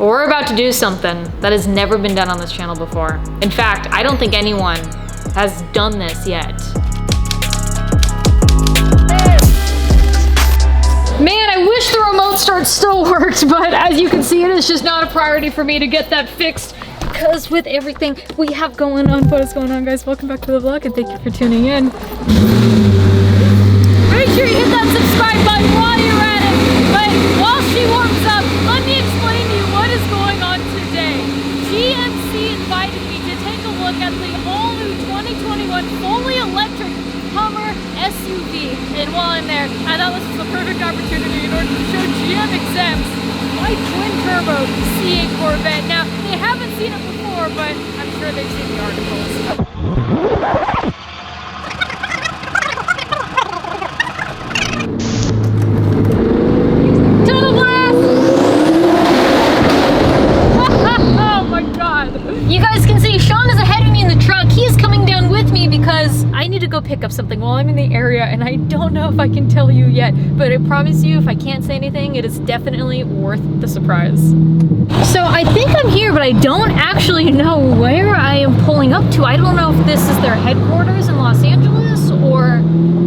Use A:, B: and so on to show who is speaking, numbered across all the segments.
A: We're about to do something that has never been done on this channel before. In fact, I don't think anyone has done this yet. Man, I wish the remote start still worked, but as you can see, it is just not a priority for me to get that fixed because with everything we have going on. What is going on, guys? Welcome back to the vlog and thank you for tuning in. Make sure you hit that subscribe button while you're at it. But while she warms up, let me explain to you what is going on today. GMC invited me to take a look at the all-new 2021 fully electric Hummer SUV. And while I'm there, I thought this was the perfect opportunity in order to show GM Execs my twin-turbo C8 Corvette. Now, they haven't seen it before, but I'm sure they've seen the articles. Total blast! Oh my god. You guys can see Sean is ahead of me in the truck. He is coming down with me because I need to go pick up something while I'm in the area, and I don't know if I can tell you yet, but I promise you, if I can't say anything, it is definitely worth the surprise. So I think I'm here, but I don't actually know where I am pulling up to. I don't know if this is their headquarters in Los Angeles or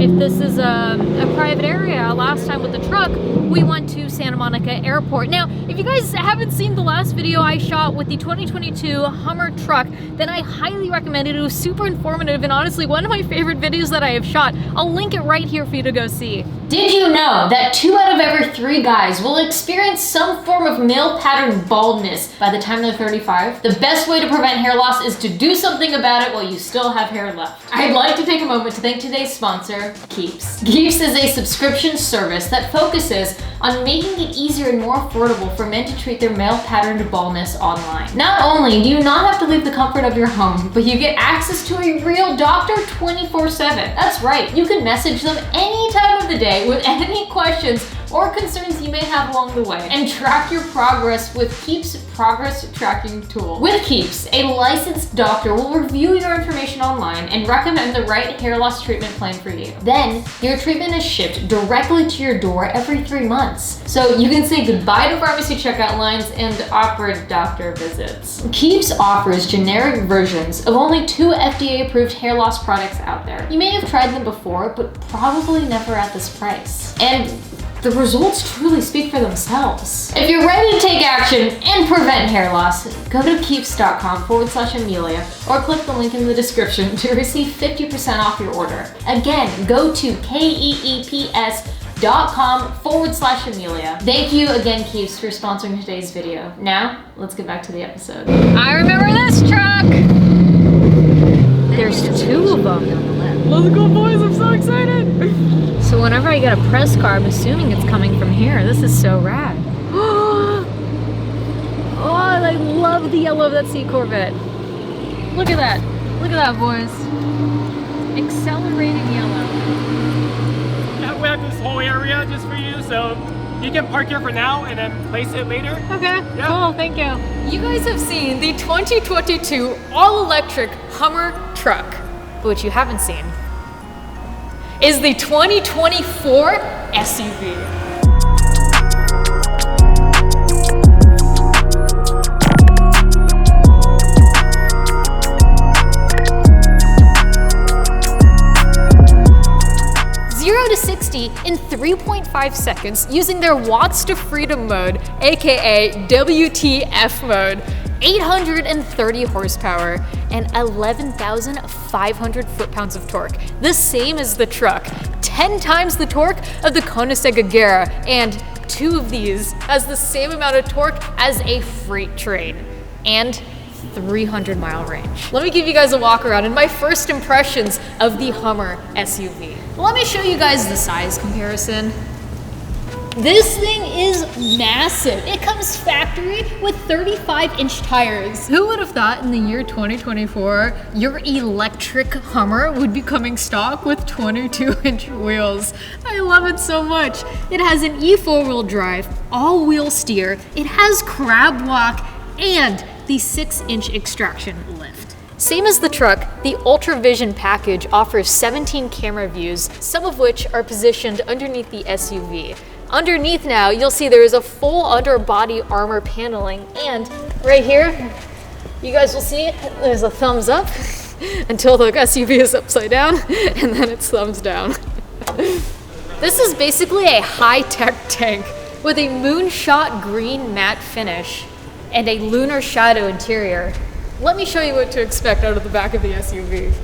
A: if this is a private area. Last time with the truck, we went to Santa Monica Airport. Now, if you guys haven't seen the last video I shot with the 2022 Hummer truck, then I highly recommend it. It was super informative and honestly one of my favorite videos that I have shot. I'll link it right here for you to go see. Did you know that 2 out of every 3 guys will experience some form of male pattern baldness by the time they're 35? The best way to prevent hair loss is to do something about it while you still have hair left. I'd like to take a moment to thank today's sponsor, Keeps. Keeps is a subscription service that focuses on making it easier and more affordable for men to treat their male patterned baldness online. Not only do you not have to leave the comfort of your home, but you get access to a real doctor 24/7. That's right, you can message them any time of the day with any questions or concerns you may have along the way and track your progress with Keeps progress tracking tool. With Keeps, a licensed doctor will review your information online and recommend the right hair loss treatment plan for you. Then, your treatment is shipped directly to your door every 3 months. So you can say goodbye to pharmacy checkout lines and awkward doctor visits. Keeps offers generic versions of only 2 FDA-approved hair loss products out there. You may have tried them before, but probably never at this price. And the results truly speak for themselves. If you're ready to take action and prevent hair loss, go to keeps.com/Amelia or click the link in the description to receive 50% off your order. Again, go to keeps.com/Amelia. Thank you again, Keeps, for sponsoring today's video. Now, let's get back to the episode. I remember this truck! There's 2 of them. Let's go, boys, I'm so excited! So whenever I get a press car, I'm assuming it's coming from here. This is so rad. Oh, I love the yellow of that C Corvette. Look at that. Look at that, boys. Accelerating yellow.
B: Yeah, we have this whole area just for you, so you can park here for now and then place it later.
A: Okay, yeah. Cool, thank you. You guys have seen the 2022 all-electric Hummer truck. But what you haven't seen is the 2024 SUV. Zero to 60 in 3.5 seconds using their Watts to Freedom mode, aka WTF mode. 830 horsepower and 11,500 foot-pounds of torque. The same as the truck. 10 times the torque of the Koenigsegg Agera, and 2 of these has the same amount of torque as a freight train. And 300-mile range. Let me give you guys a walk around and my first impressions of the Hummer SUV. Let me show you guys the size comparison. This thing is massive. It comes factory with 35-inch tires. Who would have thought in the year 2024, your electric Hummer would be coming stock with 22-inch wheels? I love it so much. It has an E4-wheel drive, all-wheel steer, it has crab walk, and the 6-inch extraction lift. Same as the truck, the Ultra Vision package offers 17 camera views, some of which are positioned underneath the SUV. Underneath now, you'll see there is a full underbody armor paneling, and right here, you guys will see there's a thumbs up until the SUV is upside down, and then it's thumbs down. This is basically a high-tech tank with a moonshot green matte finish and a lunar shadow interior. Let me show you what to expect out of the back of the SUV.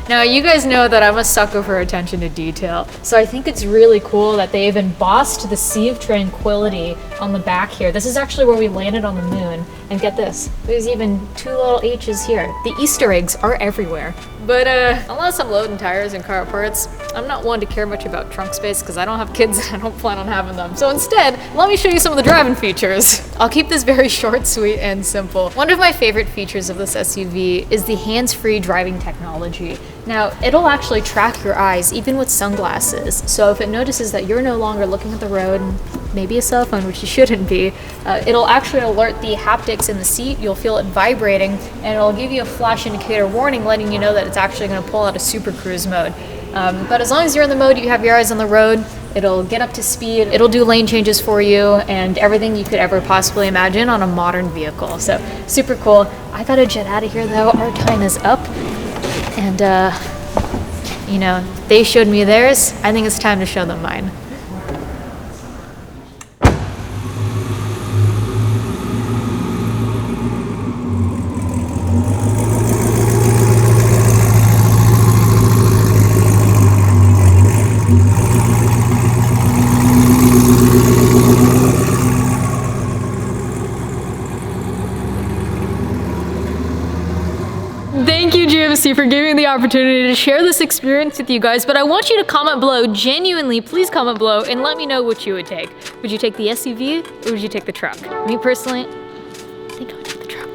A: Now, you guys know that I'm a sucker for attention to detail, so I think it's really cool that they've embossed the Sea of Tranquility on the back here. This is actually where we landed on the moon, and get this, there's even 2 little H's here. The Easter eggs are everywhere. But unless I'm loading tires and car parts, I'm not one to care much about trunk space because I don't have kids and I don't plan on having them. So instead, let me show you some of the driving features. I'll keep this very short, sweet, and simple. One of my favorite features of this SUV is the hands-free driving technology. Now, it'll actually track your eyes even with sunglasses. So if it notices that you're no longer looking at the road, maybe a cell phone, which you shouldn't be, it'll actually alert the haptics in the seat. You'll feel it vibrating, and it'll give you a flash indicator warning letting you know that it's actually going to pull out a super cruise mode. But as long as you're in the mode, you have your eyes on the road, it'll get up to speed, it'll do lane changes for you, and everything you could ever possibly imagine on a modern vehicle. So super cool. I gotta jet out of here though. Our time is up, and you know, they showed me theirs. I think it's time to show them mine. Thank you, GMC, for giving me the opportunity to share this experience with you guys, but I want you to comment below, genuinely, please comment below and let me know what you would take. Would you take the SUV or would you take the truck? Me personally, I think I would take the truck.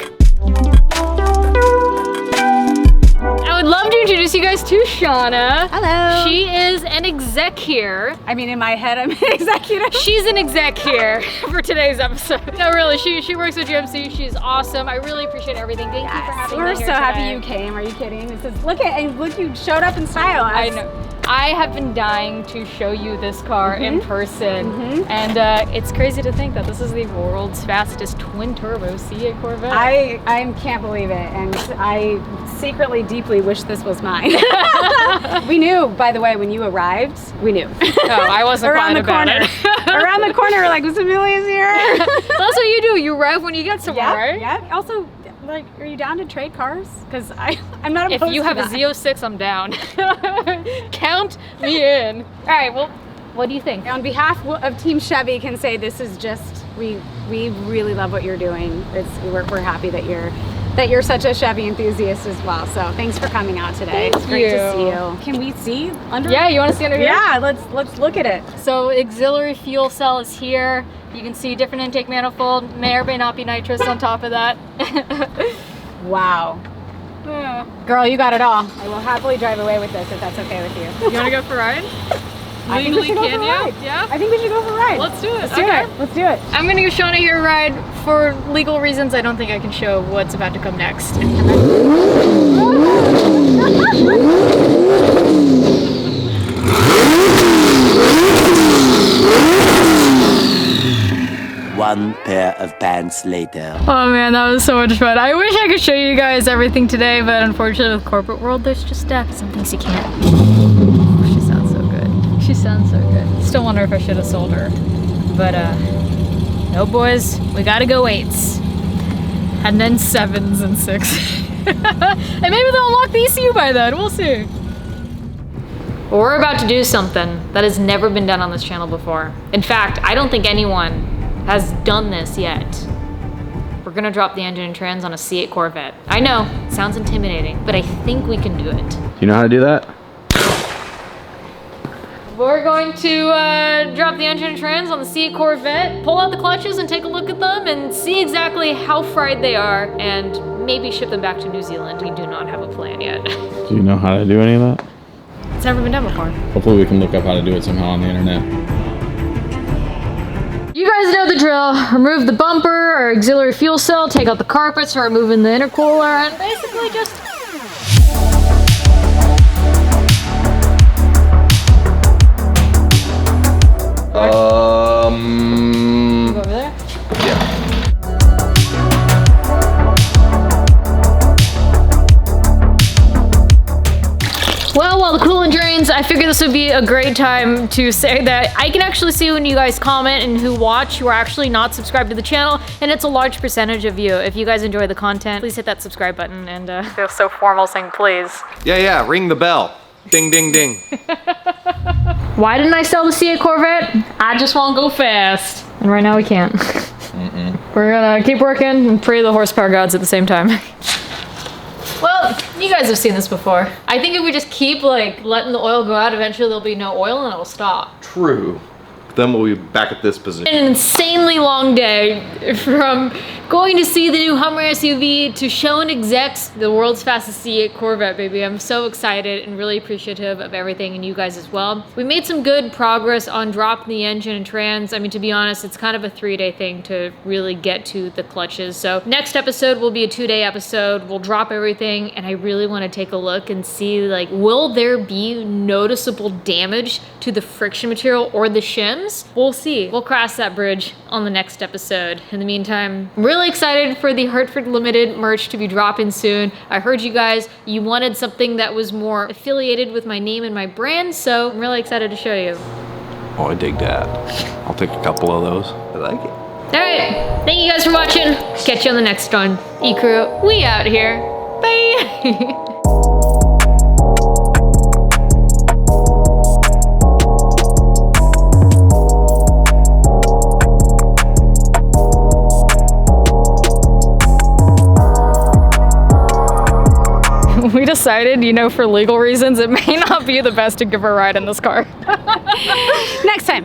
A: I would love to introduce you guys to Shauna.
C: Hello.
A: She is an exec here.
C: I mean, in my head, I'm an executive.
A: She's an exec here for today's episode. No, really, she works with GMC. She's awesome. I really appreciate everything. Thank you for having me here
C: We're so happy you came. Are you kidding? This is look, you showed up in style.
A: I know. I have been dying to show you this car in person, and it's crazy to think that this is the world's fastest twin-turbo C8 Corvette.
C: I can't believe it, and I secretly deeply wish this was mine. We knew, by the way, when you arrived, we knew.
A: Oh, I wasn't
C: around the corner. Around the corner, we're like, was Amelia's here?
A: That's what you do. You arrive when you get somewhere, right?
C: Yeah. Also, like, are you down to trade cars? Because I'm not opposed to that.
A: If you have a Z06, I'm down. Count me in. All right, well, what do you think?
C: On behalf of Team Chevy, can say this is just, we really love what you're doing. We're happy that you're such a Chevy enthusiast as well. So thanks for coming out today. It's great to see you. Can we see under?
A: Yeah, you want to see under here?
C: Yeah, let's look at it.
A: So auxiliary fuel cell is here. You can see different intake manifold. May or may not be nitrous on top of that.
C: Wow.
A: Yeah.
C: Girl, you got it all. I will happily drive away with this if that's okay with you.
A: You want to go for a ride?
C: I think we should go for a ride.
A: Yeah?
C: I think we should go for a ride.
A: Let's do it.
C: Let's do it. Let's do it.
A: I'm gonna give Shauna here a ride. For legal reasons, I don't think I can show what's about to come next.
D: One pair of pants later.
A: Oh man, that was so much fun. I wish I could show you guys everything today, but unfortunately with corporate world, there's just some things you can't. Oh, she sounds so good. She sounds so good. Still wonder if I should have sold her. But no boys, we gotta go 8s. And then 7s and 6. And maybe they'll unlock the ECU by then, we'll see. We're about to do something that has never been done on this channel before. In fact, I don't think anyone has done this yet. We're gonna drop the engine and trans on a C8 Corvette. I know, it sounds intimidating, but I think we can do it.
E: Do you know how to do that?
A: We're going to drop the engine and trans on the C8 Corvette, pull out the clutches and take a look at them and see exactly how fried they are and maybe ship them back to New Zealand. We do not have a plan yet.
E: Do you know how to do any of that?
A: It's never been done before.
E: Hopefully we can look up how to do it somehow on the internet.
A: You guys know the drill. Remove the bumper or auxiliary fuel cell, take out the carpets, start removing the intercooler, and basically just Go over there?
F: Yeah.
A: Well, while the coolant drains, I figured this would be a great time to say that I can actually see when you guys comment and who watch who are actually not subscribed to the channel, and it's a large percentage of you. If you guys enjoy the content, please hit that subscribe button and feel so formal saying please.
F: Yeah, ring the bell. Ding, ding, ding.
A: Why didn't I sell the C8 Corvette? I just want to go fast. And right now we can't. We're gonna keep working and pray to the horsepower gods at the same time. Well, you guys have seen this before. I think if we just keep like letting the oil go out, eventually there'll be no oil and it'll stop.
F: True. Then we'll be back at this position.
A: An insanely long day from going to see the new Hummer SUV to showing execs the world's fastest C8 Corvette, baby. I'm so excited and really appreciative of everything and you guys as well. We made some good progress on dropping the engine and trans. I mean, to be honest, it's kind of a 3-day thing to really get to the clutches. So next episode will be a 2-day episode. We'll drop everything and I really want to take a look and see like, will there be noticeable damage to the friction material or the shims? We'll see. We'll cross that bridge on the next episode. In the meantime, I'm really excited for the Hartford Limited merch to be dropping soon. I heard you guys, you wanted something that was more affiliated with my name and my brand, so I'm really excited to show you.
F: Oh, I dig that. I'll take a couple of those. I like it.
A: All right, thank you guys for watching. Catch you on the next one. Ecrew, we out here. Bye. We decided, you know, for legal reasons, it may not be the best to give her a ride in this car.
C: Next time.